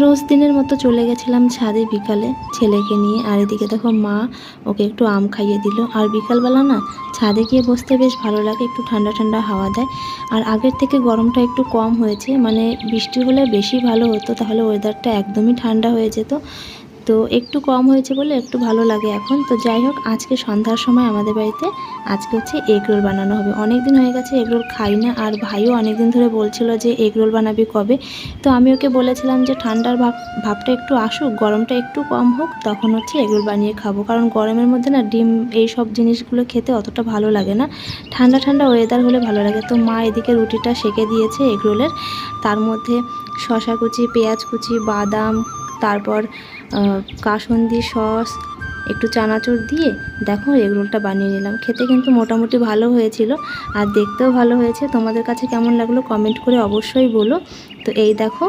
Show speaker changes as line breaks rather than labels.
রোজ দিনের মতো চলে গেছিলাম ছাদে বিকালে ছেলেকে নিয়ে। আর এদিকে দেখো মা ওকে একটু আম খাইয়ে দিল। আর বিকালবেলা না ছাদে গিয়ে বসতে বেশ ভালো লাগে, একটু ঠান্ডা ঠান্ডা হাওয়া দেয়। আর আগের থেকে গরমটা একটু কম হয়েছে, মানে বৃষ্টি হলে বেশি ভালো হতো, তাহলে ওয়েদারটা একদমই ঠান্ডা হয়ে যেত। তো একটু কম হয়েছে বলে একটু ভালো লাগে এখন। তো যাই হোক, আজকে সন্ধ্যার সময় আমাদের বাড়িতে আজকে হচ্ছে এগ রোল বানানো হবে। অনেক দিন হয়ে গেছে এগ রোল খাই না, আর ভাইও অনেক দিন ধরে বলছিল যে এগ রোল বানাবি কবে। তো আমি ওকে বলেছিলাম যে ঠান্ডার ভাবটা একটু আসুক, গরমটা একটু কম হোক, তখন হচ্ছে এগ রোল বানিয়ে খাবো। কারণ গরমের মধ্যে না ডিম এই সব জিনিসগুলো খেতে অতটা ভালো লাগে না, ঠান্ডা ঠান্ডা ওয়েদার হলে ভালো লাগে। তো মা এদিকে রুটিটা সেঁকে দিয়েছে এগ রোলের, তার মধ্যে শসা কুচি, পেঁয়াজ কুচি, বাদাম, তারপর কাসুন্দি সস, একটু চানাচুর দিয়ে দেখো এগ রোলটা বানিয়ে নিলাম। খেতে কিন্তু মোটামুটি ভালো হয়েছিল, আর দেখতেও ভালো হয়েছে। তোমাদের কাছে কেমন লাগলো কমেন্ট করে অবশ্যই বলো। তো এই দেখো